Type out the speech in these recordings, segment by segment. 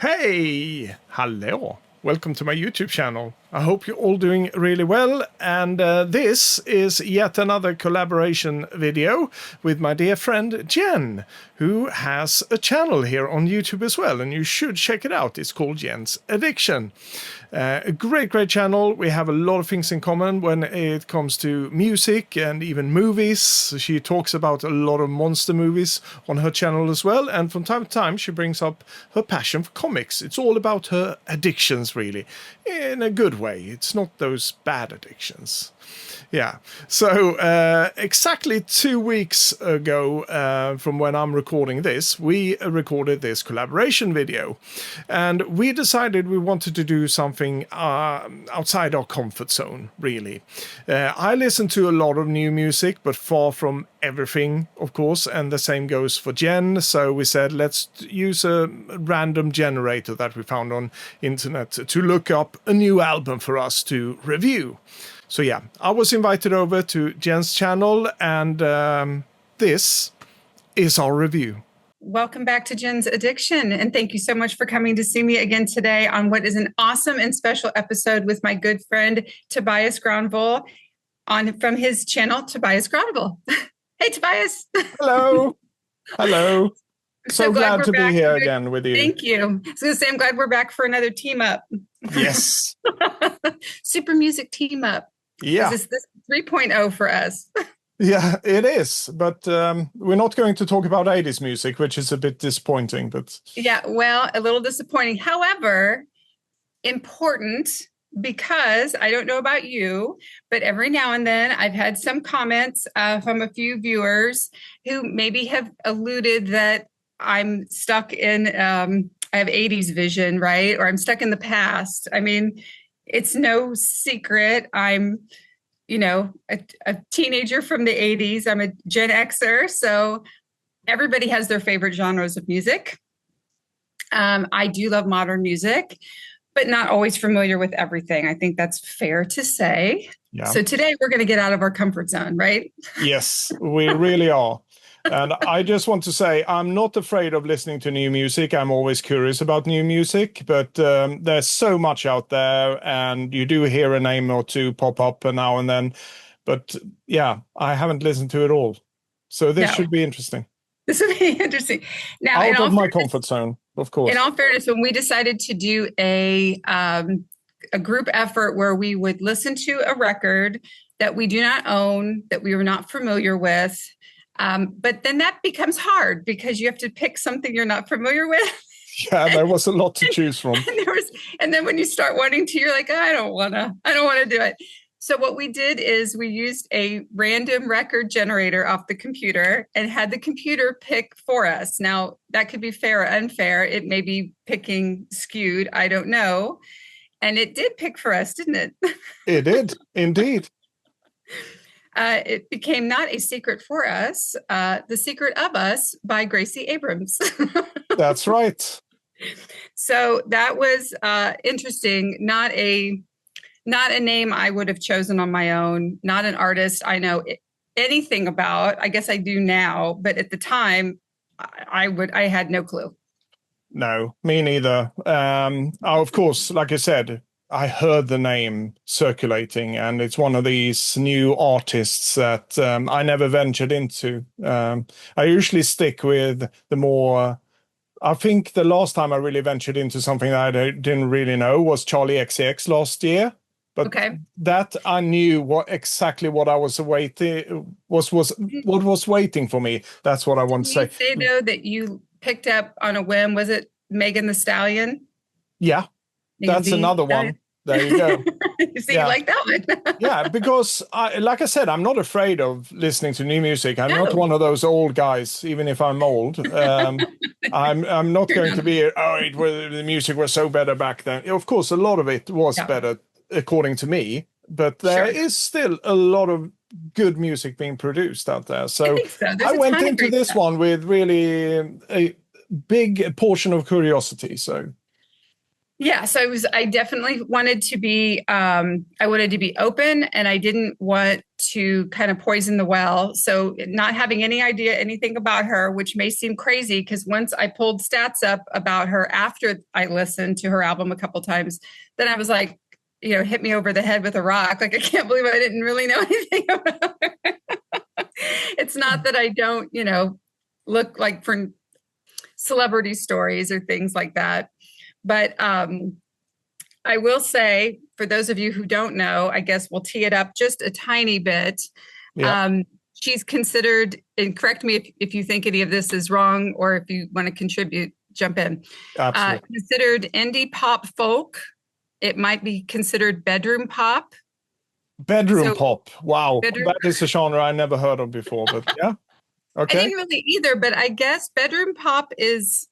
Hey, hello. Welcome to my YouTube channel. I hope you're all doing really well, and this is yet another collaboration video with my dear friend Jen, who has a channel here on YouTube as well, and you should check it out. It's called Jen's Addiction. A great channel. We have a lot of things in common when it comes to music and even movies. She talks about a lot of monster movies on her channel as well, and from time to time she brings up her passion for comics. It's all about her addictions, really, in a good way. It's not those bad addictions. Yeah. So exactly 2 weeks ago from when I'm recording this, we recorded this collaboration video, and we decided we wanted to do something outside our comfort zone, really. I listen to a lot of new music, but far from everything, of course, and the same goes for Jen. So we said, let's use a random generator that we found on internet to look up a new album for us to review. So yeah, I was invited over to Jen's channel, and this is our review. Welcome back to Jen's Addiction, and thank you so much for coming to see me again today on what is an awesome and special episode with my good friend Tobias Granville from his channel, Tobias Granville. Hey, Tobias. Hello. Hello. So glad to be here again with you. Thank you. I was going to say, I'm glad we're back for another team up. Yes. Super music team up. Yeah. This is 3.0 for us. Yeah, it is. But we're not going to talk about 80s music, which is a bit disappointing. But yeah, well, a little disappointing. However, important, because I don't know about you, but every now and then I've had some comments from a few viewers who maybe have alluded that I'm stuck in, I have 80s vision, right? Or I'm stuck in the past. I mean, it's no secret. I'm, a teenager from the 80s. I'm a Gen Xer. So everybody has their favorite genres of music. I do love modern music, but not always familiar with everything. I think that's fair to say. Yeah. So today we're going to get out of our comfort zone, right? Yes, we really are. And I just want to say, I'm not afraid of listening to new music. I'm always curious about new music, but there's so much out there, and you do hear a name or two pop up now and then. But yeah, I haven't listened to it all. So this should be interesting. This would be interesting. Now, out of my comfort zone, of course. In all fairness, when we decided to do a group effort where we would listen to a record that we do not own, that we were not familiar with, but then that becomes hard because you have to pick something you're not familiar with. Yeah, there was a lot to choose from. And then when you start wanting to, you're like, oh, I don't want to do it. So what we did is we used a random record generator off the computer and had the computer pick for us. Now, that could be fair or unfair. It may be picking skewed. I don't know. And it did pick for us, didn't it? It did, indeed. It became Not a Secret for Us, The Secret of Us by Gracie Abrams. That's right. So that was interesting. Not a name I would have chosen on my own, not an artist I know anything about. I guess I do now, but at the time, I had no clue. No, me neither. Of course, like I said, I heard the name circulating, and it's one of these new artists that I never ventured into. I usually stick with the more... I think the last time I really ventured into something that I didn't really know was Charlie XCX last year. But that I knew exactly what I was waiting what was waiting for me. That's what I want to say. Did you say though that you picked up on a whim? Was it Megan Thee Stallion? Yeah, that's another one. There you go. You like that one? Yeah, because like I said, I'm not afraid of listening to new music. I'm not one of those old guys, even if I'm old. I'm not going to be. The music was so better back then. Of course, a lot of it was better, according to me. But there is still a lot of good music being produced out there. So I went into this one with really a big portion of curiosity. So. Yeah, so I definitely wanted to be, I wanted to be open and I didn't want to kind of poison the well. So not having any idea anything about her, which may seem crazy because once I pulled stats up about her after I listened to her album a couple times, then I was like, hit me over the head with a rock. Like, I can't believe I didn't really know anything about her. It's not that I don't, look like for celebrity stories or things like that. But I will say, for those of you who don't know, I guess we'll tee it up just a tiny bit. Yeah. She's considered, and correct me if you think any of this is wrong or if you want to contribute, jump in. Absolutely. Considered indie pop folk. It might be considered bedroom pop. Bedroom pop. Wow. Bedroom. That is a genre I never heard of before, but yeah. Okay. I didn't really either, but I guess bedroom pop is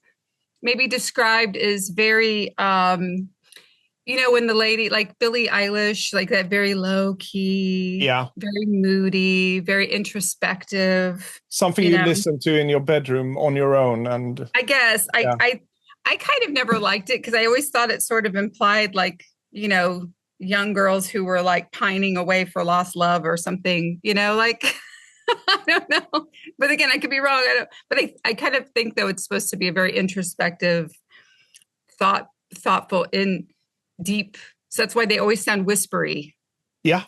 maybe described as very, when the lady like Billie Eilish, like that very low key, very moody, very introspective. Something you listen to in your bedroom on your own. And I guess I kind of never liked it because I always thought it sort of implied like, young girls who were like pining away for lost love or something, like I don't know. But again, I could be wrong. But I kind of think though it's supposed to be a very introspective, thoughtful, in deep. So that's why they always sound whispery. Yeah,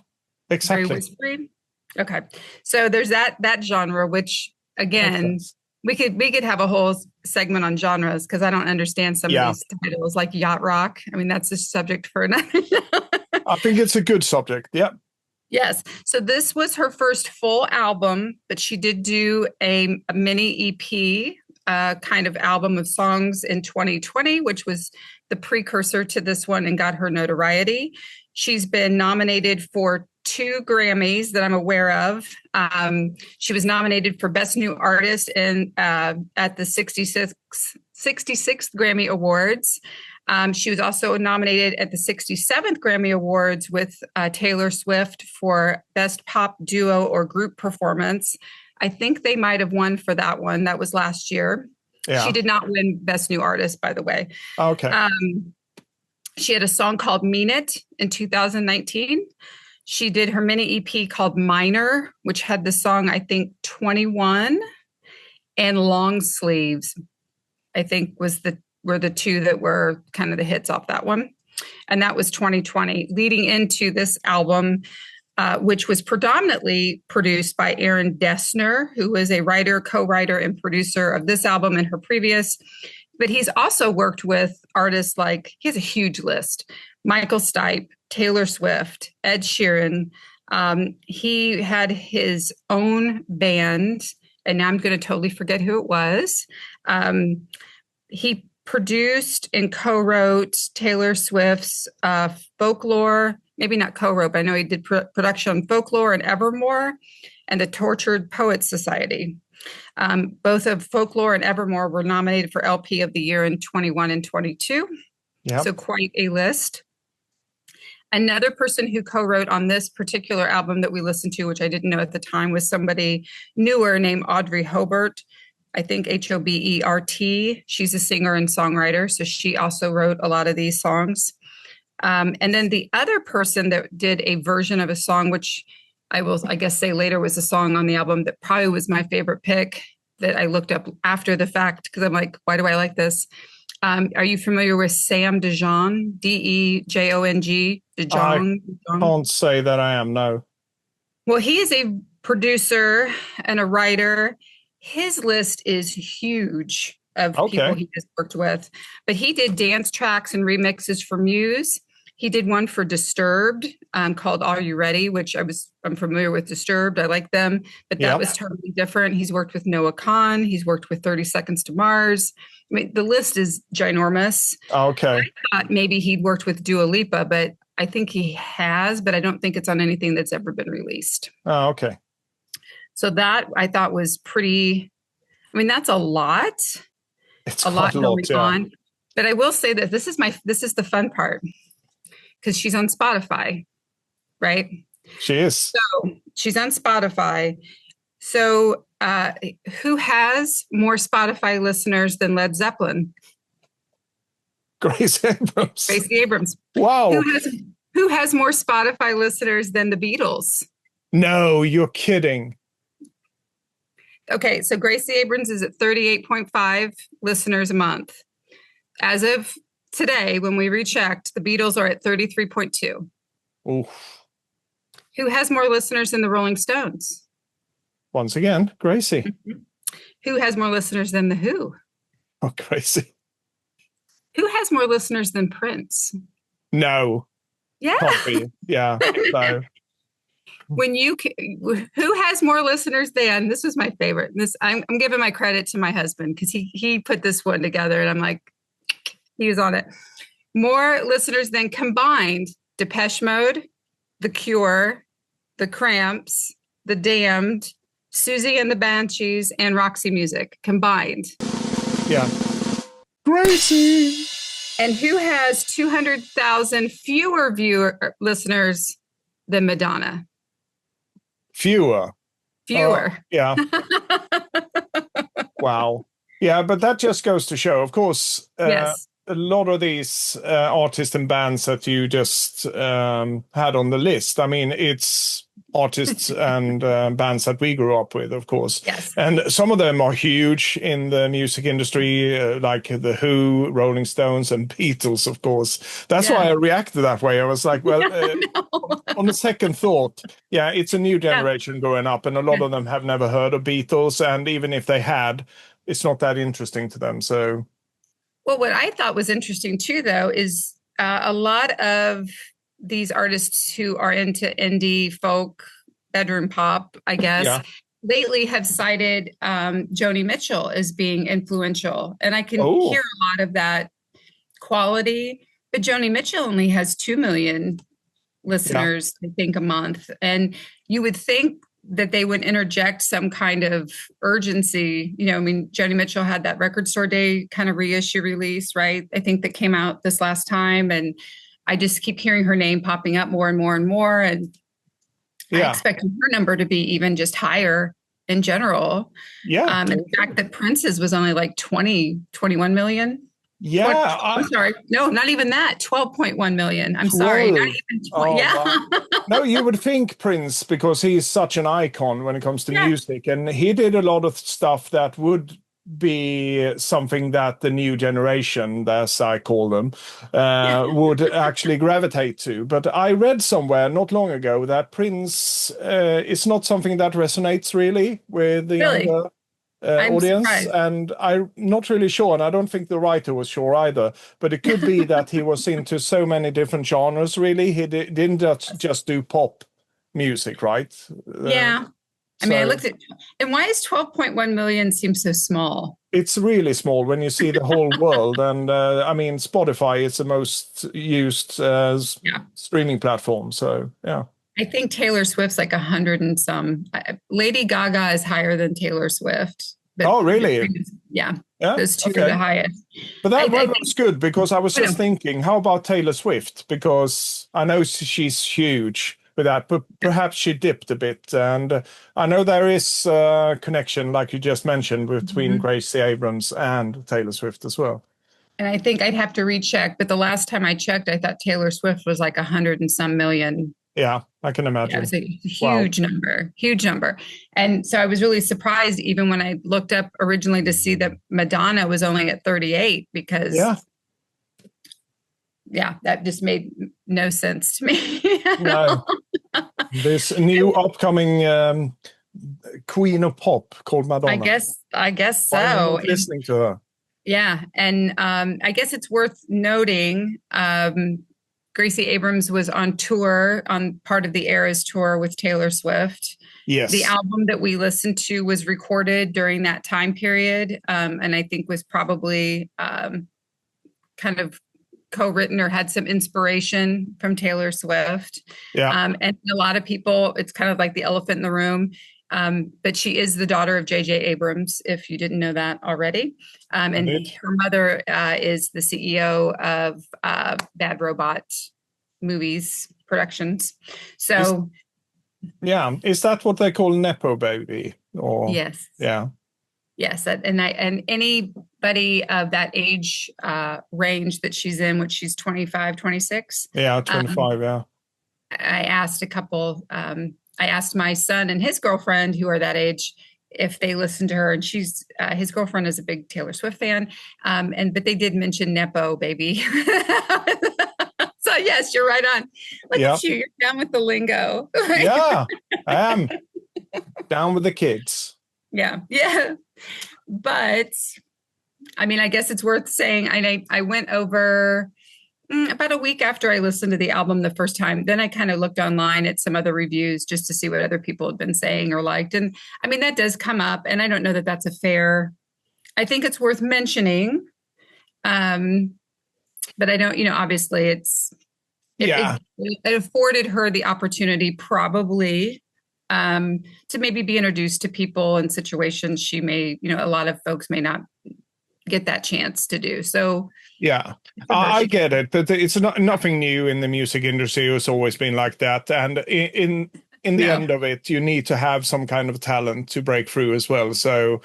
exactly. Very whispery. Okay. So there's that genre, which again, we could have a whole segment on genres because I don't understand some of these titles like yacht rock. I mean, that's a subject for another show. I think it's a good subject. Yeah. Yes. So this was her first full album, but she did do a mini EP kind of album of songs in 2020, which was the precursor to this one and got her notoriety. She's been nominated for 2 Grammys that I'm aware of. She was nominated for Best New Artist at the 66th Grammy Awards. She was also nominated at the 67th Grammy Awards with Taylor Swift for Best Pop Duo or Group Performance. I think they might have won for that one. That was last year. Yeah. She did not win Best New Artist, by the way. Okay. She had a song called Mean It in 2019. She did her mini EP called Minor, which had the song, I think, 21, and Long Sleeves, I think were the 2 that were kind of the hits off that one. And that was 2020, leading into this album, which was predominantly produced by Aaron Dessner, who is a writer, co-writer, and producer of this album and her previous. But he's also worked with artists like, he has a huge list, Michael Stipe, Taylor Swift, Ed Sheeran. He had his own band, and now I'm going to totally forget who it was. He produced and co-wrote Taylor Swift's Folklore, maybe not co-wrote, but I know he did production on Folklore and Evermore and the Tortured Poets Society. Both of Folklore and Evermore were nominated for LP of the Year in 21 and 22. Yep. So quite a list. Another person who co-wrote on this particular album that we listened to, which I didn't know at the time, was somebody newer named Audrey Hobart. I think Hobert. She's a singer and songwriter, so she also wrote a lot of these songs. And then the other person that did a version of a song, which I will, I guess, say later was a song on the album that probably was my favorite pick that I looked up after the fact because I'm like, why do I like this? Are you familiar with Sam DeJong? Dejong? I can't say that I am, no. Well, he is a producer and a writer. His list is huge of people he has worked with, but he did dance tracks and remixes for Muse. He did one for Disturbed called Are You Ready, which I'm familiar with Disturbed. I like them, but that was totally different. He's worked with Noah Kahan. He's worked with 30 Seconds to Mars. I mean, the list is ginormous. Okay. I thought maybe he'd worked with Dua Lipa, but I think he has, but I don't think it's on anything that's ever been released. Oh, okay. So that I thought was pretty, I mean, that's a lot. It's a lot going on. But I will say that this is the fun part because she's on Spotify, right? She is. So she's on Spotify. So who has more Spotify listeners than Led Zeppelin? Grace Abrams. Gracie Abrams. Wow. Who has more Spotify listeners than the Beatles? No, you're kidding. Okay, so Gracie Abrams is at 38.5 listeners a month. As of today, when we rechecked, the Beatles are at 33.2. Oof. Who has more listeners than the Rolling Stones? Once again, Gracie. Who has more listeners than the Who? Oh, Gracie. Who has more listeners than Prince? No. Yeah. Can't be. Yeah. So. Who has more listeners than, this was my favorite. I'm giving my credit to my husband because he put this one together and I'm like, he was on it. More listeners than combined Depeche Mode, The Cure, The Cramps, The Damned, Susie and the Banshees, and Roxy Music combined. Yeah. Gracie. And who has 200,000 fewer listeners than Madonna? Fewer. Yeah. Wow. Yeah, but that just goes to show, of course, Yes. a lot of these artists and bands that you just had on the list. I mean, it's artists and bands that we grew up with, of course. Yes. And some of them are huge in the music industry, like The Who, Rolling Stones, and Beatles, of course. That's why I reacted that way. I was like, well, on the second thought, yeah, it's a new generation growing up, and a lot of them have never heard of Beatles. And even if they had, it's not that interesting to them. So, well, what I thought was interesting too, though, is a lot of these artists who are into indie folk, bedroom pop, I guess, lately have cited Joni Mitchell as being influential. And I can hear a lot of that quality, but Joni Mitchell only has 2 million listeners, I think, a month. And you would think that they would interject some kind of urgency. You know, I mean, Joni Mitchell had that Record Store Day kind of reissue release, right? I think that came out this last time. And I just keep hearing her name popping up more and more and more. And I expect her number to be even just higher in general. Yeah. And the fact that Prince's was only like 21 million. Yeah. I'm sorry. No, not even that. 12.1 million. I'm sorry. Not even 20. Wow. No, you would think Prince, because he's such an icon when it comes to music. And he did a lot of stuff that would be something that the new generation, as I call them, would actually gravitate to. But I read somewhere not long ago that Prince is not something that resonates really with the younger audience. Surprised. And I'm not really sure, and I don't think the writer was sure either, but it could be that he was into so many different genres, really. He didn't just do pop music, right? Yeah. I mean, I looked at, and why is 12.1 million seem so small? It's really small when you see the whole world. And I mean, Spotify is the most used streaming platform. So, yeah. I think Taylor Swift's like 100 and some. Lady Gaga is higher than Taylor Swift. Oh, really? Yeah. Those two are the highest. But that was good, because I was just thinking, how about Taylor Swift? Because I know she's huge with that, but perhaps she dipped a bit. And I know there is a connection, like you just mentioned, between Gracie Abrams and Taylor Swift as well. And I think I'd have to recheck, but the last time I checked, I thought Taylor Swift was like 100 and some million. Yeah, I can imagine. Yeah, it was a huge number. And so I was really surprised even when I looked up originally to see that Madonna was only at 38, because that just made no sense to me. No. This new upcoming queen of pop called Madonna. I guess so. I'm not listening to her. Yeah. And I guess it's worth noting, Gracie Abrams was on tour, on part of the Eras tour with Taylor Swift. Yes. The album that we listened to was recorded during that time period, and I think was probably kind of co-written or had some inspiration from Taylor Swift. Yeah. And a lot of people, it's kind of like the elephant in the room. But she is the daughter of J.J. Abrams, if you didn't know that already. And her mother is the CEO of Bad Robot Movies Productions. So, is that what they call Nepo baby? Or yes. Yeah. Yes, and anybody of that age range that she's in, which she's 25, 26. Yeah, 25, yeah. I asked a couple, I asked my son and his girlfriend who are that age if they listen to her, and she's his girlfriend is a big Taylor Swift fan, but they did mention Nepo baby. So yes, you're right on. Look Yeah. at you, you're down with the lingo. Yeah, I am down with the kids. Yeah. But I mean, I guess it's worth saying. I went over about a week after I listened to the album the first time. Then I kind of looked online at some other reviews just to see what other people had been saying or liked. And I mean, that does come up. And I don't know that that's a fair, I think it's worth mentioning. But I don't, obviously it afforded her the opportunity probably to maybe be introduced to people in situations she may, a lot of folks may not get that chance to do. So yeah, I get it, but it's nothing new in the music industry. It's always been like that, and in the end of it, you need to have some kind of talent to break through as well. So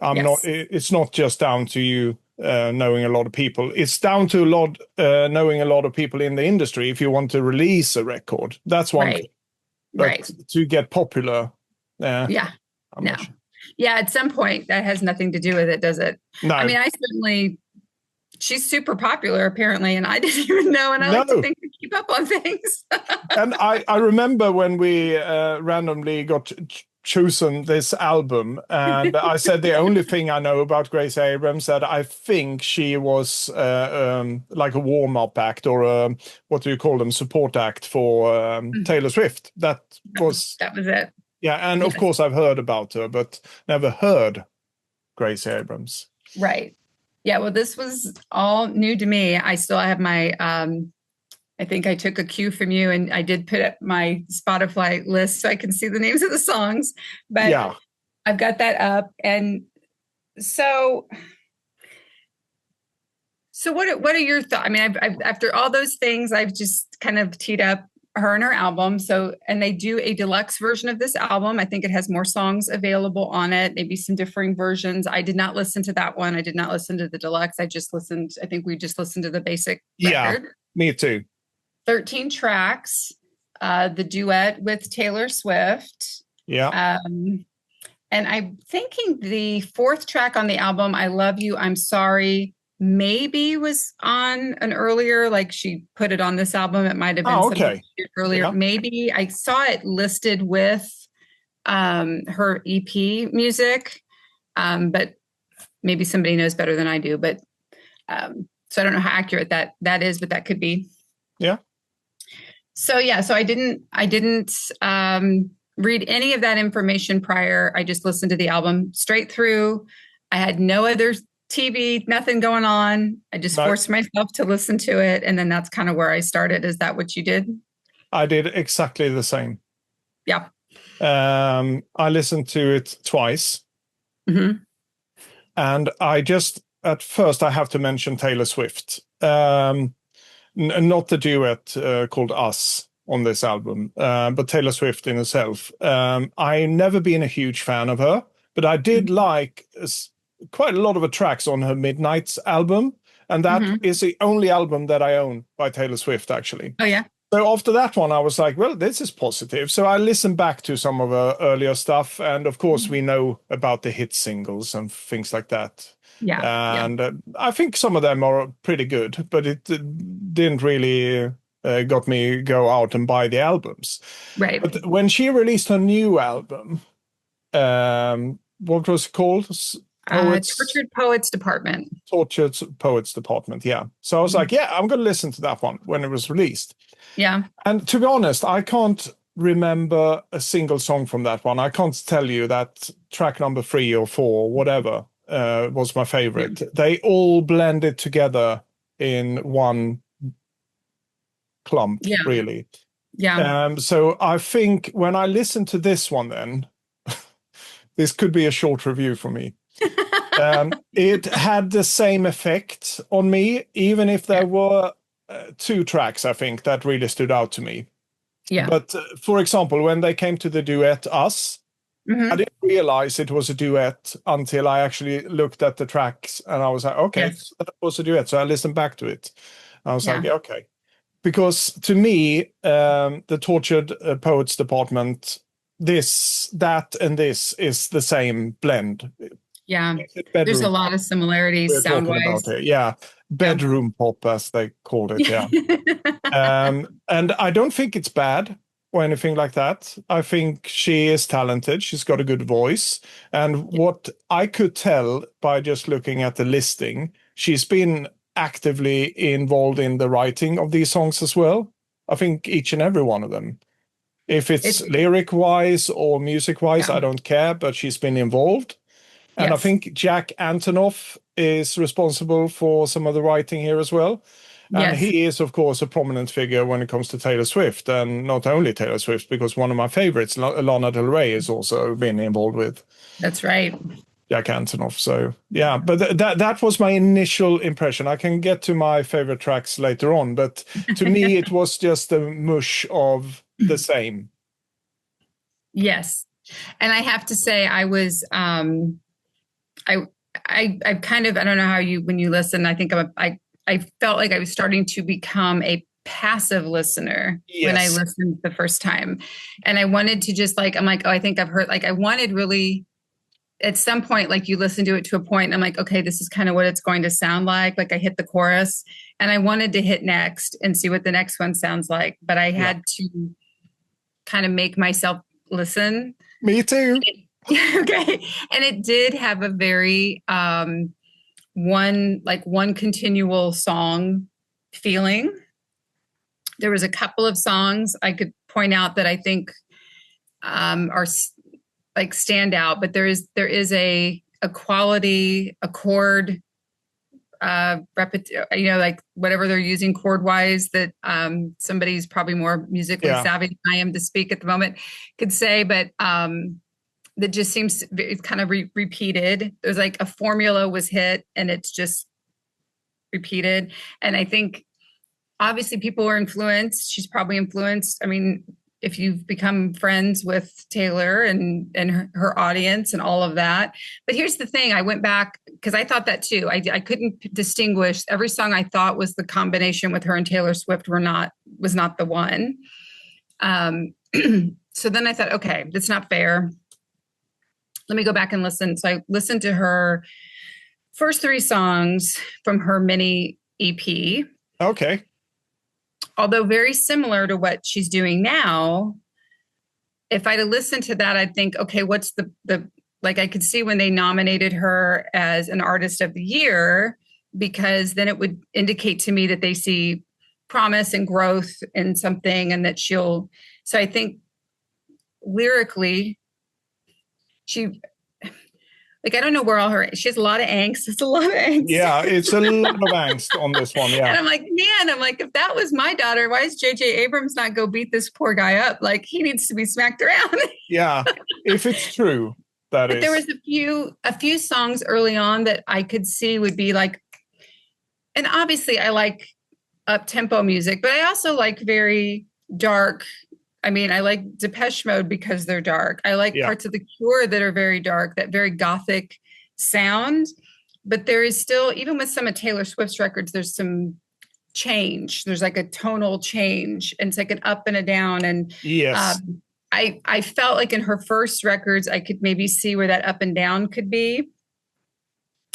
it's not just down to you knowing a lot of people. It's down to knowing a lot of people in the industry if you want to release a record. That's one thing. But to get popular, yeah, at some point that has nothing to do with it, does it? No. I mean, she's super popular apparently, and I didn't even know, and I like to think to keep up on things. And I remember when we randomly got chosen this album, and I said the only thing I know about Grace Abrams, that I think she was like a warm-up act, or what do you call them, support act for Taylor Swift. That was it. Yeah, and of course I've heard about her, but never heard Grace Abrams. Right. Yeah, well, this was all new to me. I still have my, I think I took a cue from you, and I did put up my Spotify list so I can see the names of the songs, but yeah. I've got that up. And so what are your thoughts? I mean, I've after all those things, I've just kind of teed up her and her album. And they do a deluxe version of this album. I think it has more songs available on it, maybe some differing versions. I did not listen to that one. I did not listen to the deluxe. I think we just listened to the basic record. Yeah, me too. 13 tracks, the duet with Taylor Swift. Yeah. And I'm thinking the fourth track on the album, I Love You, I'm Sorry, maybe was on an earlier, like she put it on this album. It might have been something earlier. Yeah. Maybe I saw it listed with her EP music, but maybe somebody knows better than I do. But so I don't know how accurate that is, but that could be. Yeah. So I didn't read any of that information prior. I just listened to the album straight through. I had no other TV, nothing going on. I just forced myself to listen to it. And then that's kind of where I started. Is that what you did? I did exactly the same. Yeah. I listened to it twice. Mm-hmm. And at first I have to mention Taylor Swift. Not the duet called Us on this album, but Taylor Swift in herself. I've never been a huge fan of her, but I did like quite a lot of the tracks on her Midnights album, and that is the only album that I own by Taylor Swift, actually. Oh, yeah. So after that one, I was like, well, this is positive. So I listened back to some of her earlier stuff, and of course we know about the hit singles and things like that. Yeah. And I think some of them are pretty good, but it didn't really got me go out and buy the albums. Right. But when she released her new album, what was it called? Tortured Poets Department. Tortured Poets Department, yeah. So I was like, yeah, I'm going to listen to that one when it was released. Yeah. And to be honest, I can't remember a single song from that one. I can't tell you that track number 3 or 4, whatever, was my favorite. Yeah. They all blended together in one clump, really. Yeah. So I think when I listen to this one, then this could be a short review for me. It had the same effect on me, even if there were 2 tracks, I think, that really stood out to me. Yeah. But for example, when they came to the duet Us, I didn't realize it was a duet until I actually looked at the tracks, and I was like, okay, Yes. that was a duet. So I listened back to it. I was Yeah. like, okay. Because to me, the Tortured Poets Department, this, that, and this is the same blend. Yeah. There's a Bedroom lot of similarities we're sound talking about wise. here. Yeah. Yeah. Bedroom pop, as they called it. Yeah. And I don't think it's bad or anything like that. I think she is talented. She's got a good voice. And what I could tell by just looking at the listing, she's been actively involved in the writing of these songs as well. I think each and every one of them. If it's It's lyric wise or music wise, yeah. I don't care, but she's been involved. And I Yes. think Jack Antonoff is responsible for some of the writing here as well. And Yes. he is, of course, a prominent figure when it comes to Taylor Swift. And not only Taylor Swift, because one of my favorites, Lana Del Rey, has also been involved with That's right. Jack Antonoff. So, yeah, but that was my initial impression. I can get to my favorite tracks later on. But to me, it was just a mush of the same. Yes. And I have to say, I was, I kind of, I don't know how you, when you listen, I think I felt like I was starting to become a passive listener when I Yes. listened the first time. And I wanted to just like, I'm like, oh, I think I've heard, like, I wanted really, at some point, like you listen to it to a point, and I'm like, okay, this is kind of what it's going to sound like. Like I hit the chorus and I wanted to hit next and see what the next one sounds like. But I had to kind of make myself listen. Me too. Okay. And it did have a very one continual song feeling. There was a couple of songs I could point out that I think are like stand out, but there is a quality, a chord, like whatever they're using chord wise that somebody's probably more musically savvy than I am to speak at the moment could say, but that just seems it's kind of repeated. There's like a formula was hit and it's just repeated. And I think obviously people were influenced. She's probably influenced. I mean, if you've become friends with Taylor and her audience and all of that. But here's the thing. I went back because I thought that too. I couldn't distinguish. Every song I thought was the combination with her and Taylor Swift was not the one. So then I thought, okay, that's not fair. Let me go back and listen. So I listened to her first 3 songs from her mini EP. Okay. Although very similar to what she's doing now. If I'd have listened to that, I'd think, okay, what's the like I could see when they nominated her as an artist of the year, because then it would indicate to me that they see promise and growth in something and that so I think lyrically, I don't know where she has a lot of angst. It's a lot of angst. Yeah, it's a lot of angst on this one. Yeah. And I'm like, if that was my daughter, why is J.J. Abrams not go beat this poor guy up? Like he needs to be smacked around. Yeah, if it's true, that but is. There was a few songs early on that I could see would be like, and obviously I like up-tempo music, but I also like very dark. I mean, I like Depeche Mode because they're dark. I like parts of The Cure that are very dark, that very gothic sound. But there is still, even with some of Taylor Swift's records, there's some change. There's like a tonal change. And it's like an up and a down. And yes, I felt like in her first records, I could maybe see where that up and down could be.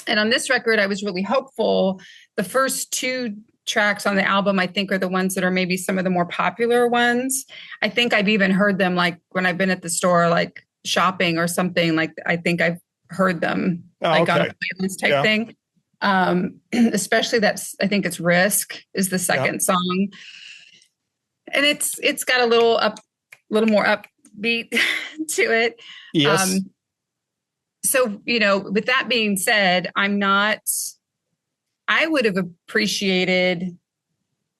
And on this record, I was really hopeful. The first 2 tracks on the album, I think, are the ones that are maybe some of the more popular ones. I think I've even heard them like when I've been at the store, like shopping or something. Like I think I've heard them on a playlist type thing. Especially I think it's Risk is the second song, and it's got a little more upbeat to it. Yes. So with that being said, I would have appreciated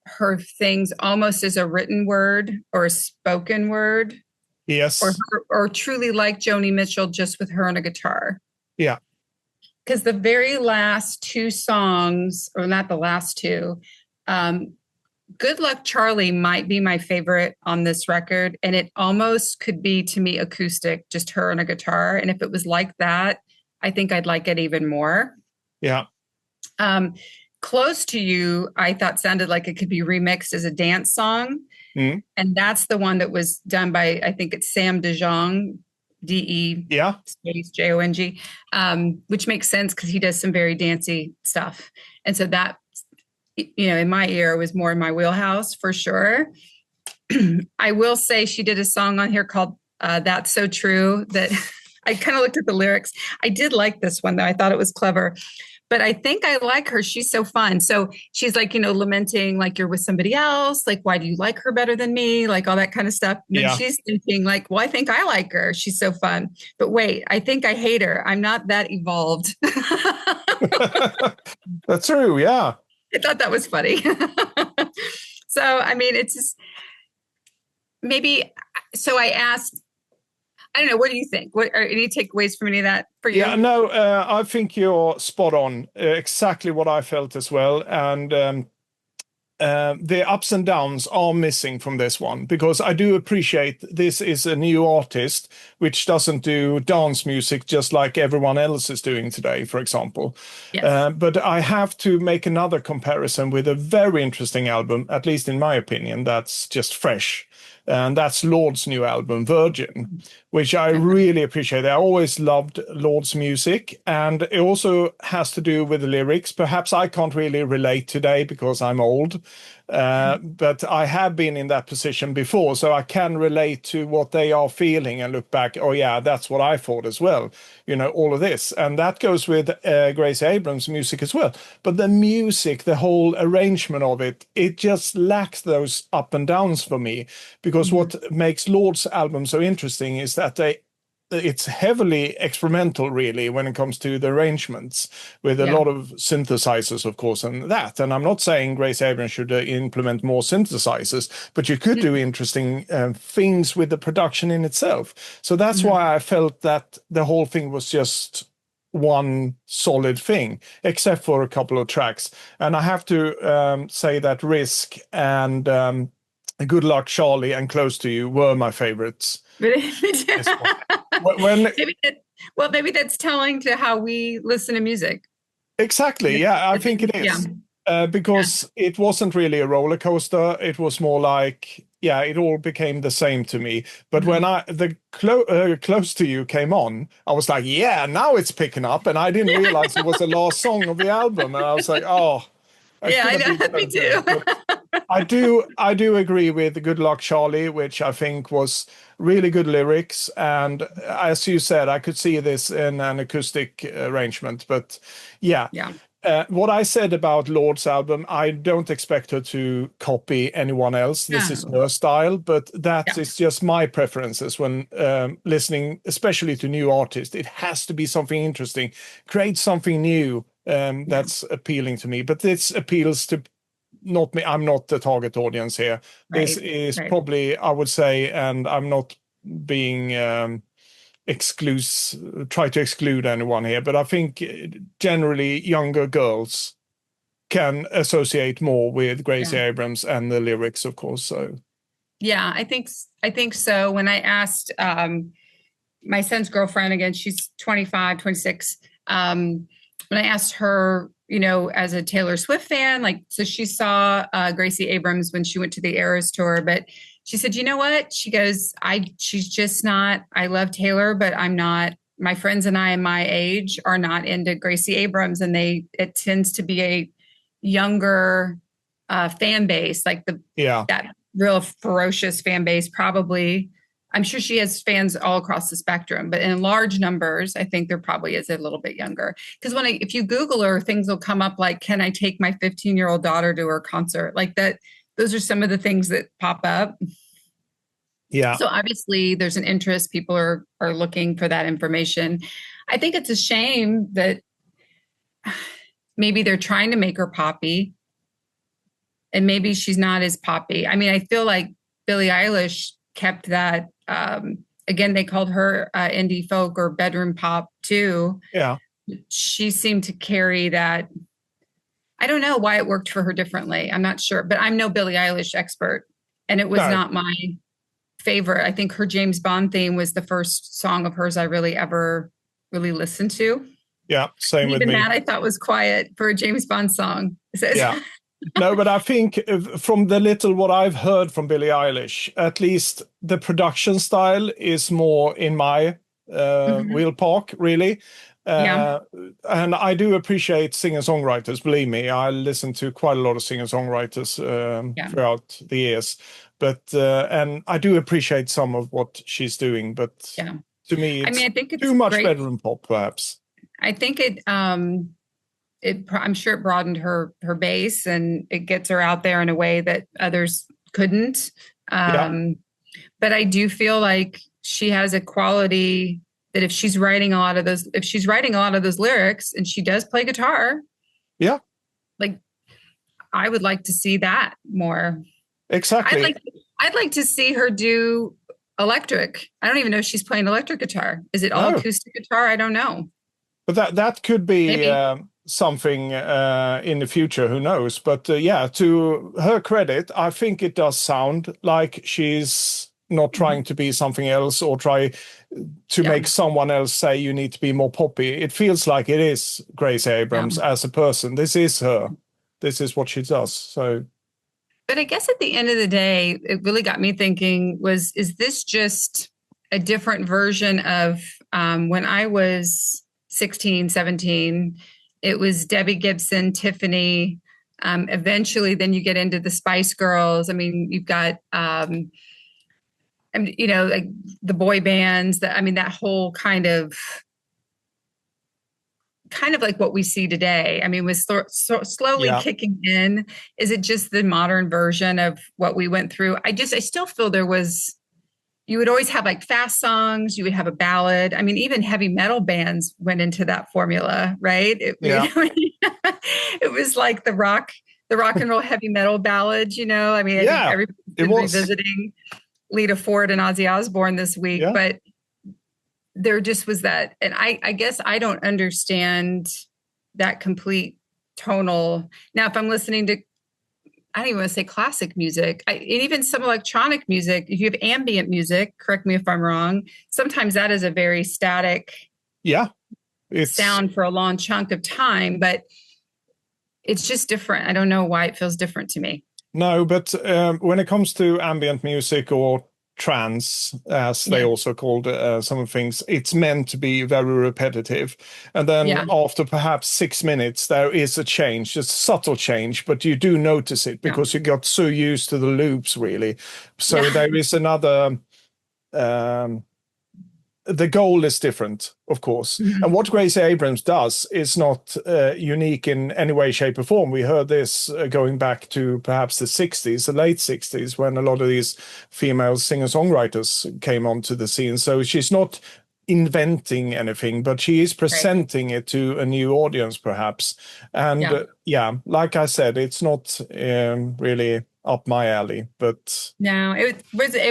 her things almost as a written word or a spoken word. Yes. Or truly like Joni Mitchell, just with her on a guitar. Yeah. Because the very last 2 songs, or not the last 2, Good Luck Charlie might be my favorite on this record, and it almost could be to me acoustic, just her and a guitar. And if it was like that, I think I'd like it even more. Yeah. Um, Close to You, I thought sounded like it could be remixed as a dance song. Mm. And that's the one that was done by, I think it's Sam DeJong, Yeah. space Jong, which makes sense because he does some very dancey stuff. And so that, in my ear was more in my wheelhouse for sure. I will say she did a song on here called That's So True that I kind of looked at the lyrics. I did like this one though. I thought it was clever. But I think I like her. She's so fun. So she's like, lamenting like you're with somebody else. Like, why do you like her better than me? Like all that kind of stuff. And then she's thinking like, well, I think I like her. She's so fun. But wait, I think I hate her. I'm not that evolved. That's true. Yeah. I thought that was funny. So, I mean, it's just maybe. So I asked, I don't know. What do you think? What are any takeaways from any of that for you? Yeah, no, I think you're spot on. Exactly what I felt as well. And the ups and downs are missing from this one, because I do appreciate this is a new artist which doesn't do dance music just like everyone else is doing today, for example. Yes. But I have to make another comparison with a very interesting album, at least in my opinion, that's just fresh. And that's Lord's new album, Virgin, which I really appreciate. I always loved Lord's music, and it also has to do with the lyrics. Perhaps I can't really relate today because I'm old, but I have been in that position before, so I can relate to what they are feeling and look back, oh yeah, that's what I thought as well, all of this. And that goes with Gracie Abrams' music as well. But the music, the whole arrangement of it, it just lacks those up and downs for me. Because what makes Lord's album so interesting is that it's heavily experimental, really, when it comes to the arrangements, with a lot of synthesizers, of course, and that. And I'm not saying Gracie Abrams should implement more synthesizers, but you could do interesting things with the production in itself. So that's why I felt that the whole thing was just one solid thing, except for a couple of tracks. And I have to say that Risk and Good Luck Charlie and Close to You were my favorites. Maybe that's telling to how we listen to music. Exactly. Yeah, I think it is. Because it wasn't really a roller coaster. It was more like, it all became the same to me. But when Close to You came on, I was like, yeah, now it's picking up. And I didn't realize it was the last song of the album. And I was like, oh. I know. Me too. I do agree with Good Luck Charlie, which I think was really good lyrics. And as you said, I could see this in an acoustic arrangement. But what I said about Lord's album, I don't expect her to copy anyone else. This is her style, but that is just my preferences when listening, especially to new artists. It has to be something interesting, create something new that's appealing to me. But this appeals to not me. I'm not the target audience here. This is probably, I would say, and I'm not being try to exclude anyone here, but I think generally younger girls can associate more with Gracie Abrams and the lyrics, of course. So I think so. When I asked my son's girlfriend, again, she's 25, 26, when I asked her, as a Taylor Swift fan, so she saw Gracie Abrams when she went to the Eras tour, but she said, you know what? She goes, she's just not, I love Taylor, but I'm not, my friends and I and my age are not into Gracie Abrams. And it tends to be a younger fan base, like that real ferocious fan base, probably. I'm sure she has fans all across the spectrum, but in large numbers, I think there probably is a little bit younger. Because if you Google her, things will come up like, can I take my 15-year-old daughter to her concert? Like that, those are some of the things that pop up. Yeah. So obviously there's an interest. People are looking for that information. I think it's a shame that maybe they're trying to make her poppy and maybe she's not as poppy. I mean, I feel like Billie Eilish kept that. Again, they called her indie folk or bedroom pop too. Yeah. She seemed to carry that. I don't know why it worked for her differently. I'm not sure, but I'm no Billie Eilish expert, and it was No. not my favorite. I think her James Bond theme was the first song of hers I really ever really listened to. Yeah, same with Even me. that I thought was quiet for a James Bond song. Yeah. No, but I think from the little what I've heard from Billie Eilish, at least the production style is more in my wheelpark, really. Yeah. And I do appreciate singer-songwriters. Believe me, I listen to quite a lot of singer-songwriters throughout the years. But and I do appreciate some of what she's doing. But to me, it's I think it's too much great. better than pop, perhaps. I think I'm sure it broadened her base, and it gets her out there in a way that others couldn't. But I do feel like she has a quality that if she's writing a lot of those lyrics, and she does play guitar, like I would like to see that more. Exactly. I'd like to see her do electric. I don't even know if she's playing electric guitar. Is it all acoustic guitar? I don't know. But that could be something in the future. Who knows? But to her credit, I think it does sound like she's not trying to be something else or try to make someone else say you need to be more poppy. It feels like it is Grace Abrams as a person. This is her. This is what she does. So. But I guess at the end of the day, it really got me thinking, is this just a different version of when I was 16, 17, it was Debbie Gibson, Tiffany. Eventually, then you get into the Spice Girls. I mean, you've got, like the boy bands. That whole kind of like what we see today. I mean, was slowly kicking in. Is it just the modern version of what we went through? I still feel you would always have like fast songs. You would have a ballad. I mean, even heavy metal bands went into that formula, right? It was like the rock and roll heavy metal ballads, I think everybody's been revisiting Lita Ford and Ozzy Osbourne this week, but there just was that. And I guess I don't understand that complete tonal. Now, if I'm listening to, I don't even want to say classic music, and even some electronic music, if you have ambient music, correct me if I'm wrong, sometimes that is a very static sound for a long chunk of time, but it's just different. I don't know why it feels different to me. No, but when it comes to ambient music or trance, as they also called some of the things, it's meant to be very repetitive, and then after perhaps 6 minutes there is a change, just a subtle change, but you do notice it because you got so used to the loops, really. So there is another the goal is different, of course. And what Grace Abrams does is not unique in any way, shape, or form. We heard this going back to perhaps the 60s, the late 60s, when a lot of these female singer-songwriters came onto the scene. So she's not inventing anything, but she is presenting it to a new audience, perhaps. And like I said, it's not really up my alley, but no, it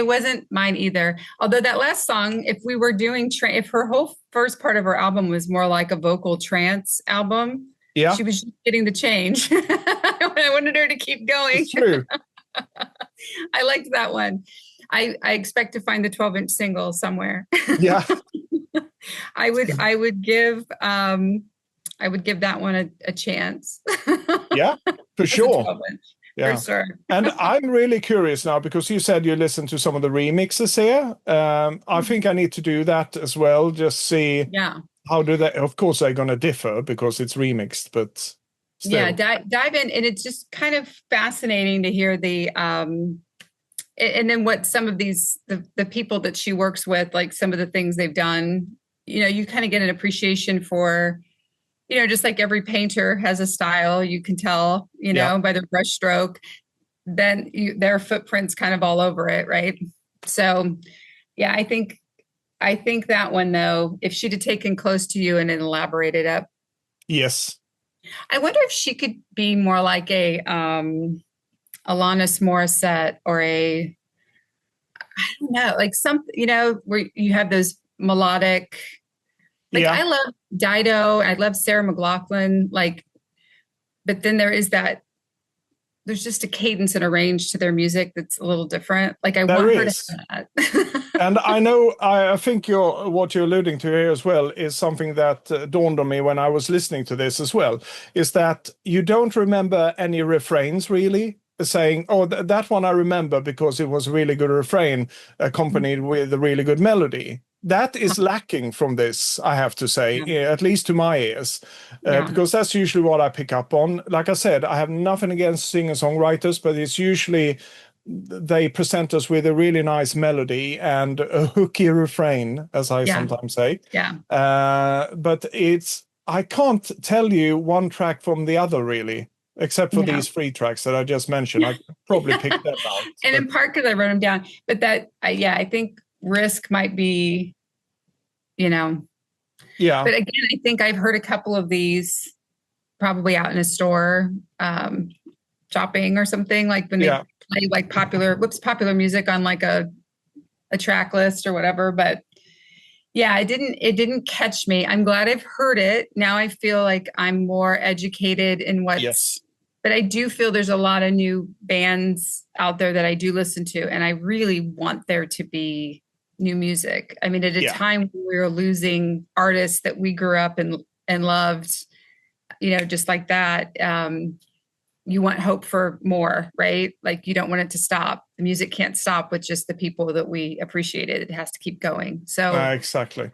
wasn't mine either. Although that last song, if we were doing if her whole first part of her album was more like a vocal trance album, she was just getting the change. I wanted her to keep going. It's true. I liked that one. I expect to find the 12-inch single somewhere. Yeah. I would give that one a chance. Yeah, for sure. Yeah. For sure. And I'm really curious now, because you said you listened to some of the remixes here. I think I need to do that as well. Just see how do they, of course they're going to differ because it's remixed, but still. Yeah, dive in. And it's just kind of fascinating to hear the, and then what some of these, the people that she works with, like some of the things they've done, you kind of get an appreciation for, just like every painter has a style, you can tell, by their brush stroke, then their footprints kind of all over it. Right. So, yeah, I think that one, though, if she'd have taken Close to You and then elaborated up. Yes. I wonder if she could be more like a Alanis Morissette or I don't know, like some, where you have those melodic. I love Dido. I love Sarah McLachlan. Like but then there's just a cadence and a range to their music that's a little different. Like I There want her to is. have that. And I know, I think what you're alluding to here as well is something that dawned on me when I was listening to this as well, is that you don't remember any refrains really, saying, oh, that one I remember because it was a really good refrain accompanied with a really good melody. That is lacking from this, I have to say, at least to my ears, Yeah. because that's usually what I pick up on. Like I said, I have nothing against singer-songwriters, but it's usually they present us with a really nice melody and a hooky refrain, as I Yeah. sometimes say. Yeah. But I can't tell you one track from the other really, except for No. these 3 tracks that I just mentioned. I probably picked them out. And in part because I wrote them down, but I think Risk might be, yeah. But again, I think I've heard a couple of these probably out in a store, shopping or something, like when they play like popular music on like a track list or whatever. But yeah, it didn't catch me. I'm glad I've heard it. Now I feel like I'm more educated in but I do feel there's a lot of new bands out there that I do listen to, and I really want there to be new music. I mean, at a time when we were losing artists that we grew up and loved, just like that, you want hope for more, right? Like you don't want it to stop. The music can't stop with just the people that we appreciated. It has to keep going. So exactly.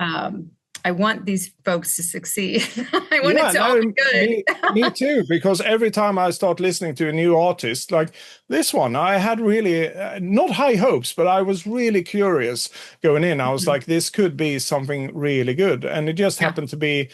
I want these folks to succeed. I want it to all be good. Me too, because every time I start listening to a new artist, like this one, I had really not high hopes, but I was really curious going in. I was like, this could be something really good. And it just happened to be,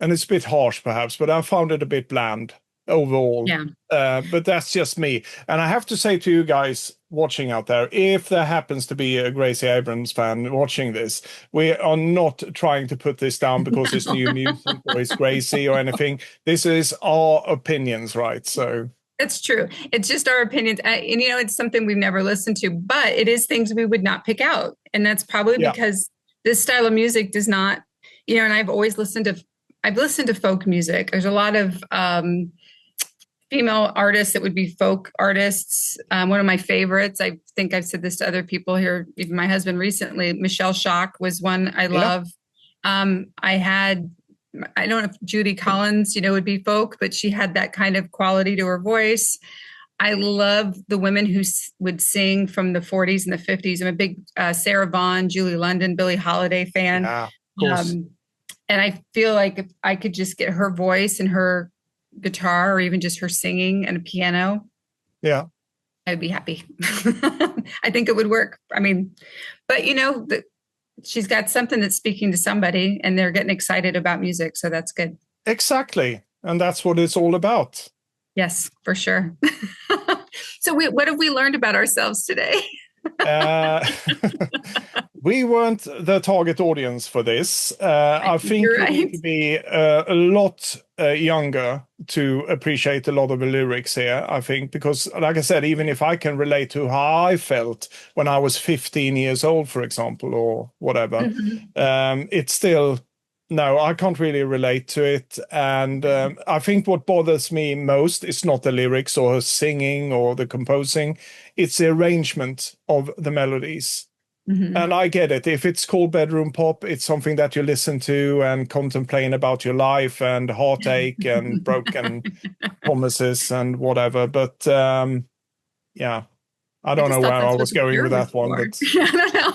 and it's a bit harsh perhaps, but I found it a bit bland overall. Yeah. But that's just me. And I have to say to you guys watching out there, if there happens to be a Gracie Abrams fan watching this, we are not trying to put this down because it's new music or it's Gracie or anything. This is our opinions, right? So that's true. It's just our opinions. And it's something we've never listened to, but it is things we would not pick out. And that's probably because this style of music does not, and I've listened to folk music. There's a lot of female artists that would be folk artists. One of my favorites, I think I've said this to other people here, even my husband recently, Michelle Shock was one I love. I don't know if Judy Collins, would be folk, but she had that kind of quality to her voice. I love the women who would sing from the 40s and the 50s. I'm a big Sarah Vaughan, Julie London, Billie Holiday fan. Yeah, of course. And I feel like if I could just get her voice and her guitar or even just her singing and a piano, I'd be happy. I think it would work. I mean, but she's got something that's speaking to somebody and they're getting excited about music. So that's good. Exactly. And that's what it's all about. Yes, for sure. So what have we learned about ourselves today? We weren't the target audience for this. I think you need to be a lot younger to appreciate a lot of the lyrics here, I think, because like I said, even if I can relate to how I felt when I was 15 years old, for example, or whatever, it's still, no, I can't really relate to it. And I think what bothers me most is not the lyrics or her singing or the composing, it's the arrangement of the melodies. And I get it. If it's called bedroom pop, it's something that you listen to and contemplate about your life and heartache and broken promises and whatever. But I don't know where I was going with that one. But I don't know.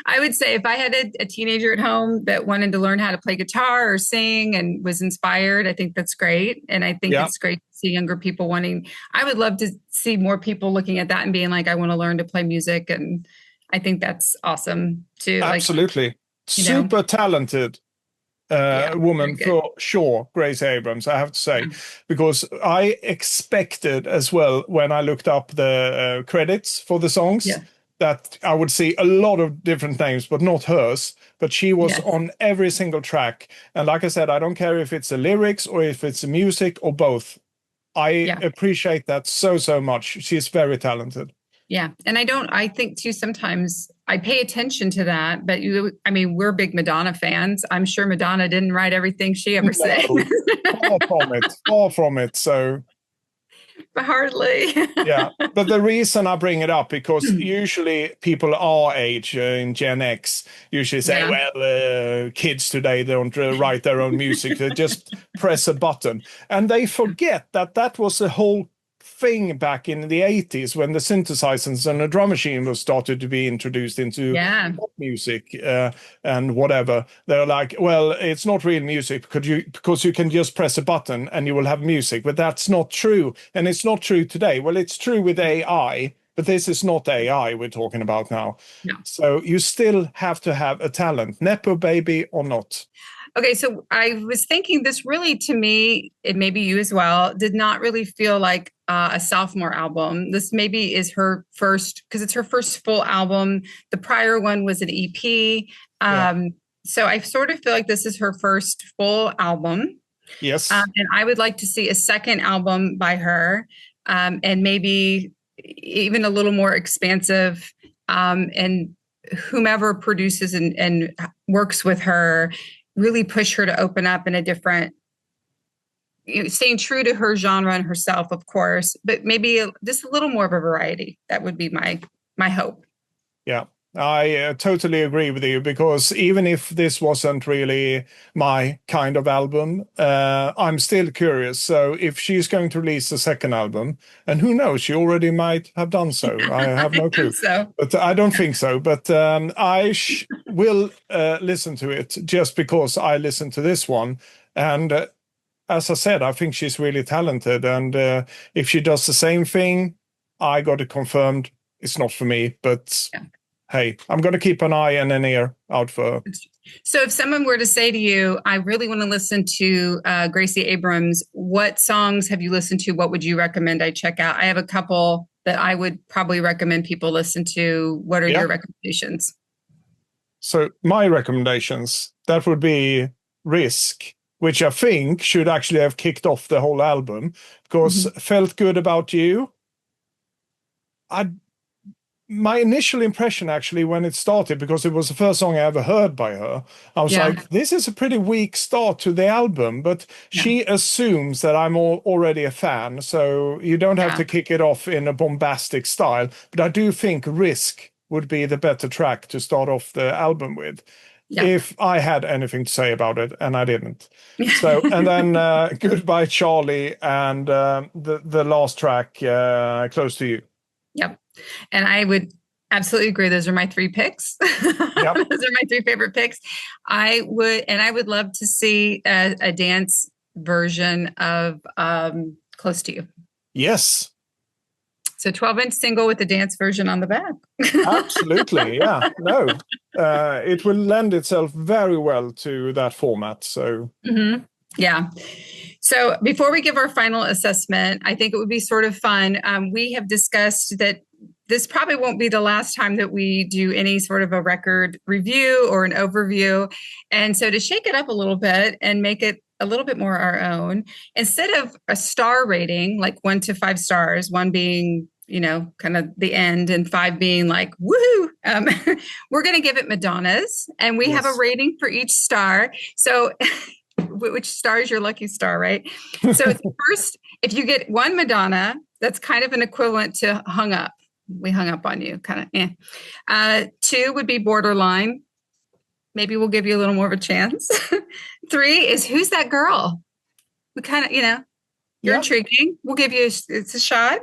I would say if I had a teenager at home that wanted to learn how to play guitar or sing and was inspired, I think that's great. And I think it's great to see younger people wanting. I would love to see more people looking at that and being like, I want to learn to play music. And I think that's awesome too. Absolutely. Super talented woman for sure, Grace Abrams, I have to say, because I expected as well when I looked up the credits for the songs that I would see a lot of different names, but not hers. But she was on every single track. And like I said, I don't care if it's the lyrics or if it's the music or both. I appreciate that so much. She's very talented. Yeah. And I think too, sometimes I pay attention to that, but I mean, we're big Madonna fans. I'm sure Madonna didn't write everything she ever sang. No, far from it, far from it. So But hardly. yeah, but the reason I bring it up because usually people our age in Gen X usually say, Yeah. "Well, kids today don't write their own music; they just press a button," and they forget that that was a whole thing back in the 80s when the synthesizers and the drum machine was started to be introduced into Yeah. pop music and whatever. They're like, well, it's not real music because you can just press a button and you will have music, but that's not true, and it's not true today. Well, it's true with AI, but this is not AI we're talking about now. No. So you still have to have a talent, nepo baby or not. Okay, so I was thinking this really, to me, it maybe you as well, did not really feel like a sophomore album. This maybe is her first, because it's her first full album. The prior one was an EP. So I sort of feel like this is her first full album. Yes. And I would like to see a second album by her, and maybe even a little more expansive, and whomever produces and works with her really push her to open up in a different, staying true to her genre and herself, of course, but maybe just a little more of a variety. That would be my hope. Yeah, I totally agree with you because even if this wasn't really my kind of album, I'm still curious. So if she's going to release a second album, and who knows, she already might have done so. I have no clue. But I don't think so. But I will listen to it just because I listened to this one. And as I said, I think she's really talented. And if she does the same thing, I got it confirmed. It's not for me, but hey, I'm going to keep an eye and an ear out for her. So if someone were to say to you, I really want to listen to Gracie Abrams, what songs have you listened to? What would you recommend I check out? I have a couple that I would probably recommend people listen to. What are your recommendations? So my recommendations, that would be Risk, which I think should actually have kicked off the whole album, because Felt Good About You. My initial impression, actually, when it started, because it was the first song I ever heard by her, I was like, this is a pretty weak start to the album, but she assumes that I'm already a fan, so you don't have to kick it off in a bombastic style. But I do think Risk would be the better track to start off the album with, if I had anything to say about it, and I didn't. So, and then Goodbye Charlie, and the last track, Close to You. Yep. And I would absolutely agree. Those are my three picks. Those are my three favorite picks. I would love to see a dance version of Close to You. Yes. So 12-inch single with the dance version on the back. Absolutely. Yeah. No. It will lend itself very well to that format. So. Yeah. So before we give our final assessment, I think it would be sort of fun. We have discussed that this probably won't be the last time that we do any sort of a record review or an overview. And so to shake it up a little bit and make it a little bit more our own, instead of a star rating, like 1 to 5 stars, 1 being, kind of the end and 5 being like, woohoo, we're going to give it Madonnas. And we have a rating for each star. So which star is your lucky star, right? So first, if you get 1 Madonna, that's kind of an equivalent to hung up. We hung up on you, kind of. 2 would be borderline. Maybe we'll give you a little more of a chance. 3 is who's that girl? We kind of, you're intriguing. We'll give you it's a shot.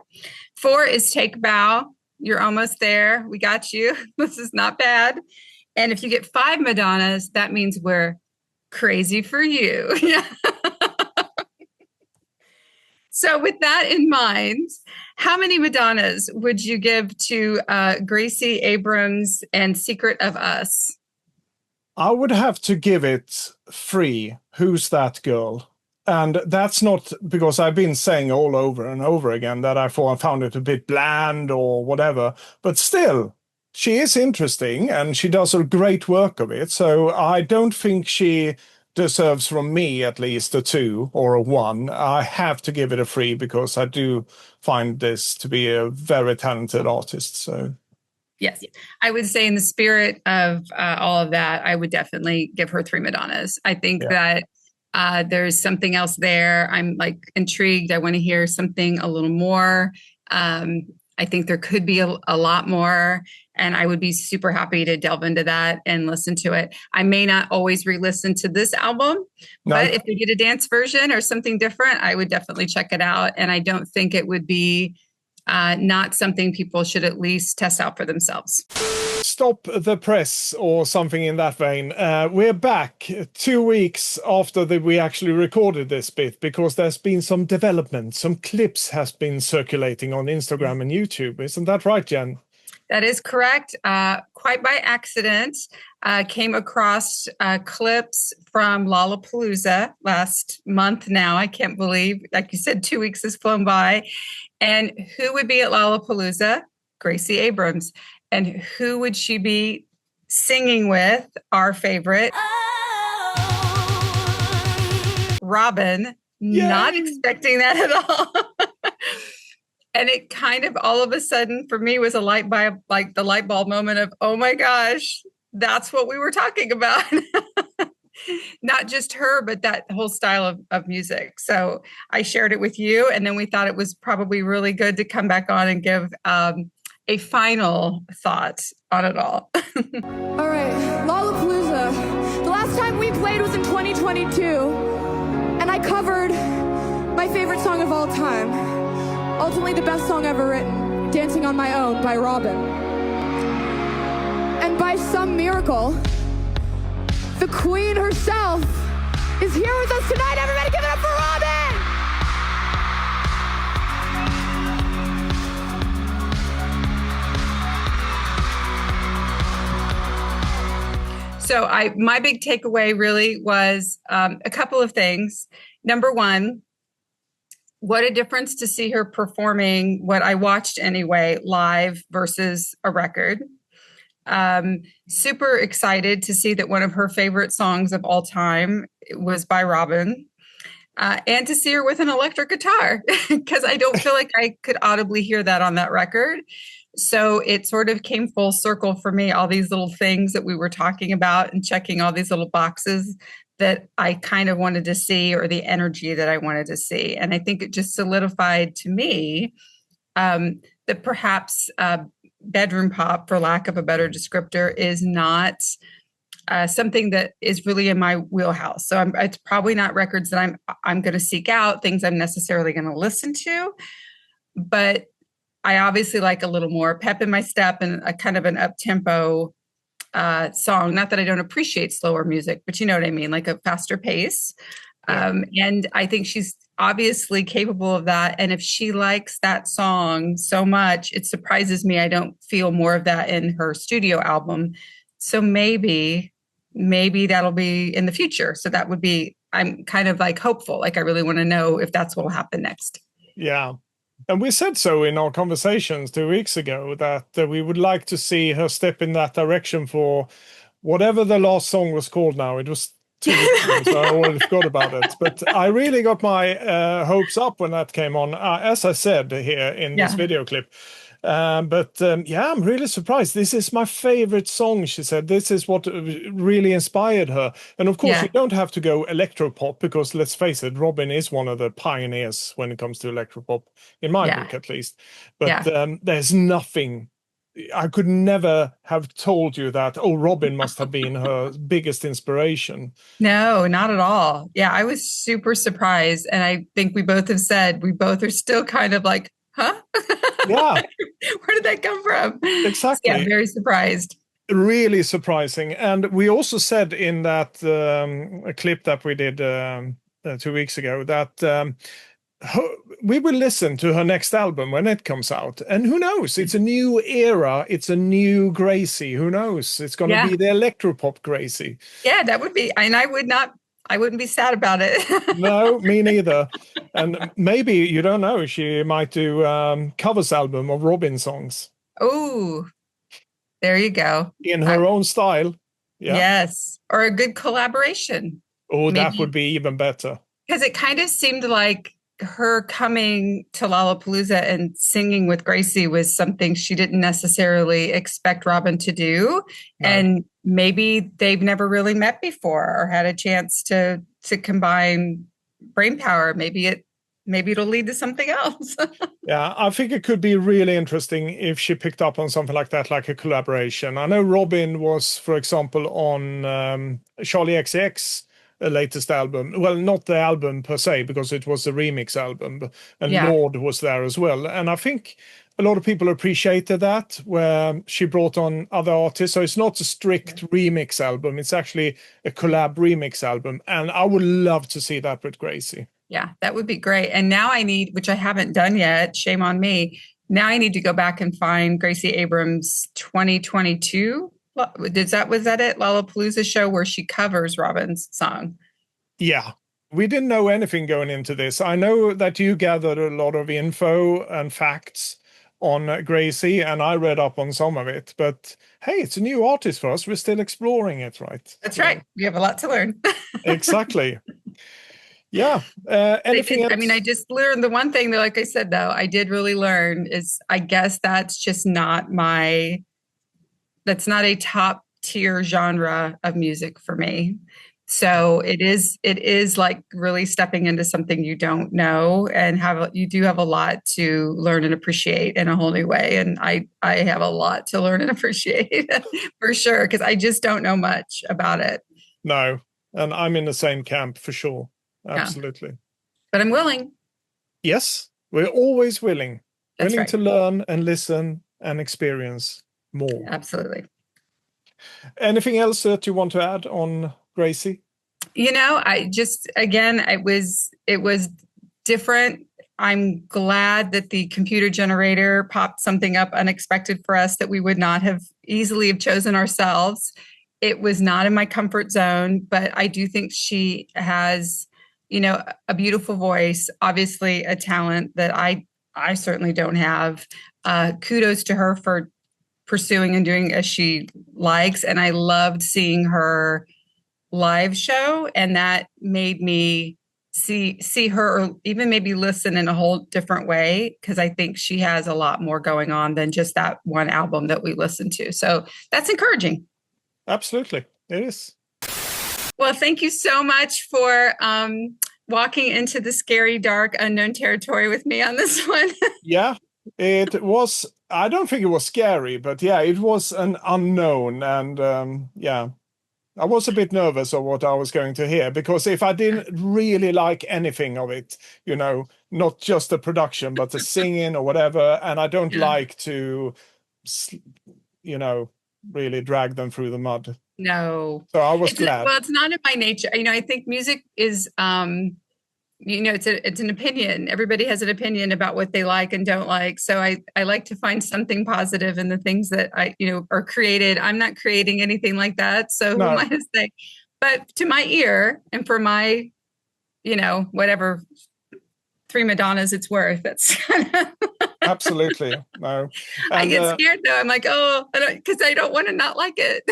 4 is take bow. You're almost there. We got you. This is not bad. And if you get 5 Madonnas, that means we're crazy for you. So with that in mind, how many Madonnas would you give to Gracie Abrams and Secret of Us? I would have to give it 3. Who's that girl? And that's not because I've been saying all over and over again that I found it a bit bland or whatever, but still, she is interesting and she does a great work of it. So I don't think she deserves from me at least a 2 or a 1. I have to give it a 3 because I do find this to be a very talented artist. So Yes, I would say in the spirit of all of that, I would definitely give her 3 Madonnas. I think that there's something else there. I'm like intrigued. I want to hear something a little more. I think there could be a lot more, and I would be super happy to delve into that and listen to it. I may not always re-listen to this album, but if they get a dance version or something different, I would definitely check it out. And I don't think it would be not something people should at least test out for themselves. Stop the press or something in that vein. We're back 2 weeks after we actually recorded this bit because there's been some development. Some clips has been circulating on Instagram and YouTube. Isn't that right, Jen? That is correct. Quite by accident, came across clips from Lollapalooza last month now. I can't believe, like you said, 2 weeks has flown by. And who would be at Lollapalooza? Gracie Abrams. And who would she be singing with? Our favorite, Robyn. Yay. Not expecting that at all. And it kind of all of a sudden for me was the light bulb moment of, oh my gosh, that's what we were talking about. Not just her, but that whole style of music. So I shared it with you, and then we thought it was probably really good to come back on and give a final thought on it all. All right, Lollapalooza. The last time we played was in 2022, and I covered my favorite song of all time, ultimately the best song ever written, Dancing on My Own by Robyn. And by some miracle, the queen herself is here with us tonight. Everybody give it up for Robyn! So my big takeaway really was a couple of things. Number one, what a difference to see her performing what I watched anyway, live versus a record. Super excited to see that one of her favorite songs of all time was by Robyn, and to see her with an electric guitar, because I don't feel like I could audibly hear that on that record. So it sort of came full circle for me, all these little things that we were talking about and checking all these little boxes that I kind of wanted to see, or the energy that I wanted to see. And I think it just solidified to me that perhaps bedroom pop, for lack of a better descriptor, is not something that is really in my wheelhouse. So it's probably not records that I'm going to seek out, things I'm necessarily going to listen to. But I obviously like a little more pep in my step and a kind of an up-tempo song. Not that I don't appreciate slower music, but you know what I mean, like a faster pace. And I think she's obviously capable of that. And if she likes that song so much, it surprises me I don't feel more of that in her studio album. So maybe that'll be in the future. So that would be, I'm kind of like hopeful. Like I really want to know if that's what will happen next. Yeah. And we said so in our conversations 2 weeks ago that we would like to see her step in that direction for whatever the last song was called now. It was 2 weeks ago, so I already forgot about it. But I really got my hopes up when that came on, as I said here in this video clip. But I'm really surprised. This is my favorite song, she said. This is what really inspired her. And of course, you don't have to go electropop, because let's face it, Robyn is one of the pioneers when it comes to electropop, in my book at least. But there's nothing. I could never have told you that, Robyn must have been her biggest inspiration. No, not at all. Yeah, I was super surprised. And I think we both have said we both are still kind of like, huh? Yeah. Where did that come from? Exactly. Yeah, very surprised. Really surprising. And we also said in that clip that we did 2 weeks ago that we will listen to her next album when it comes out. And who knows? It's a new era. It's a new Gracie. Who knows? It's going to be the electropop Gracie. Yeah, that would be. And I wouldn't be sad about it. No, me neither. And maybe, you don't know, she might do covers album of Robyn songs. Oh, there you go. In her own style. Yeah. Yes. Or a good collaboration. Oh, that Maybe would be even better. because it kind of seemed like her coming to Lollapalooza and singing with Gracie was something she didn't necessarily expect Robin to do. No. And maybe they've never really met before or had a chance to combine brain power. Maybe it'll lead to something else. Yeah, I think it could be really interesting if she picked up on something like that, like a collaboration. I know Robin was, for example, on Charlie XCX latest album. Well, not the album per se, because it was a remix album, and Yeah. Lord was there as well. And I think a lot of people appreciated that, where she brought on other artists. So it's not a strict remix album. It's actually a collab remix album. And I would love to see that with Gracie. Yeah, that would be great. And now I need, which I haven't done yet, shame on me. Now I need to go back and find Gracie Abrams 2022. Was that it? Lollapalooza show where she covers Robin's song. Yeah. We didn't know anything going into this. I know that you gathered a lot of info and facts on Gracie, and I read up on some of it. But hey, it's a new artist for us. We're still exploring it, right? That's right. We have a lot to learn. Exactly. Yeah. Anything else? I mean, I just learned the one thing that, like I said, though, I did really learn is I guess that's just not that's not a top tier genre of music for me. So it is like really stepping into something you don't know and you do have a lot to learn and appreciate in a whole new way. And I have a lot to learn and appreciate for sure, because I just don't know much about it. No. And I'm in the same camp for sure. Absolutely. Yeah. But I'm willing. Yes, we're always willing. That's willing right. to learn and listen and experience more. Absolutely. Anything else that you want to add on Gracie? I just, again, it was different. I'm glad that the computer generator popped something up unexpected for us that we would not have easily have chosen ourselves. It was not in my comfort zone, but I do think she has, a beautiful voice, obviously a talent that I certainly don't have. Kudos to her for pursuing and doing as she likes. And I loved seeing her live show, and that made me see her, or even maybe listen in a whole different way, because I think she has a lot more going on than just that one album that we listened to. So that's encouraging. Absolutely, it is. Well, thank you so much for walking into the scary, dark, unknown territory with me on this one. Yeah, it was. I don't think it was scary, but yeah, it was an unknown, and yeah. I was a bit nervous of what I was going to hear, because if I didn't really like anything of it, not just the production, but the singing or whatever, and I don't like to, really drag them through the mud. No. So I was glad. Well, it's not in my nature. I think music is, it's an opinion. Everybody has an opinion about what they like and don't like. So I like to find something positive in the things that are created. I'm not creating anything like that. So who am I to say? But to my ear and for my, whatever 3 Madonnas it's worth. That's Absolutely. No. And, I get scared though. I'm like, because I don't want to not like it.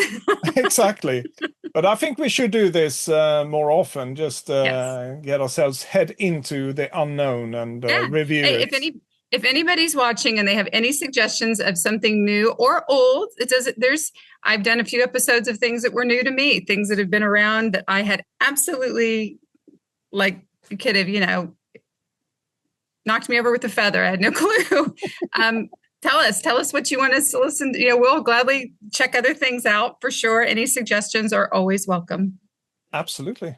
Exactly. But I think we should do this more often. Just get ourselves head into the unknown and review it. If anybody's watching and they have any suggestions of something new or old, I've done a few episodes of things that were new to me, things that have been around that I had absolutely could have, knocked me over with a feather. I had no clue. Tell us what you want us to listen to. We'll gladly check other things out for sure. Any suggestions are always welcome. Absolutely.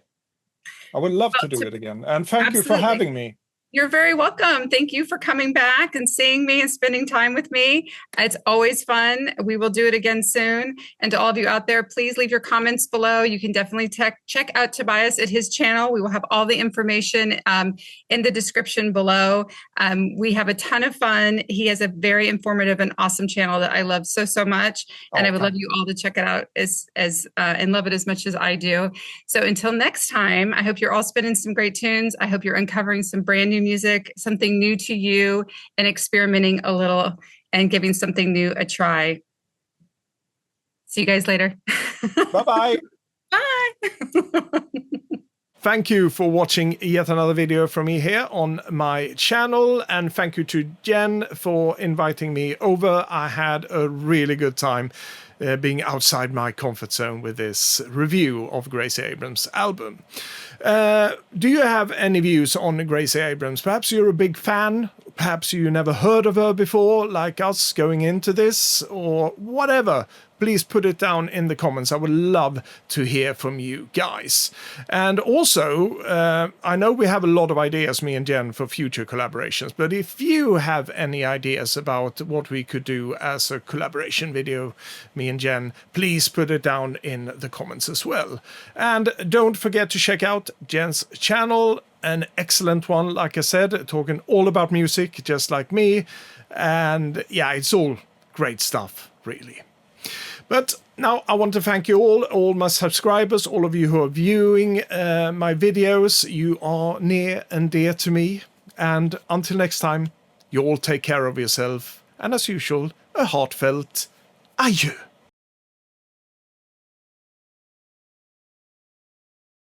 I would love to do it again. And thank you for having me. You're very welcome. Thank you for coming back and seeing me and spending time with me. It's always fun. We will do it again soon. And to all of you out there, please leave your comments below. You can definitely check out Tobias at his channel. We will have all the information in the description below. We have a ton of fun. He has a very informative and awesome channel that I love so much. And I would love you all to check it out and love it as much as I do. So until next time, I hope you're all spinning some great tunes. I hope you're uncovering some brand new music, something new to you, and experimenting a little and giving something new a try. See you guys later. Bye-bye. Bye. thank you for watching yet another video from me here on my channel, and thank you to Jen for inviting me over. I had a really good time being outside my comfort zone with this review of Gracie Abrams' album. Do you have any views on Gracie Abrams? Perhaps you're a big fan, perhaps you never heard of her before, like us going into this, or whatever. Please put it down in the comments. I would love to hear from you guys. And also, I know we have a lot of ideas, me and Jen, for future collaborations, but if you have any ideas about what we could do as a collaboration video, me and Jen, please put it down in the comments as well. And don't forget to check out Jen's channel, an excellent one, like I said, talking all about music, just like me. And yeah, it's all great stuff, really. But now I want to thank you all my subscribers, all of you who are viewing my videos. You are near and dear to me. And until next time, you all take care of yourself. And as usual, a heartfelt adieu.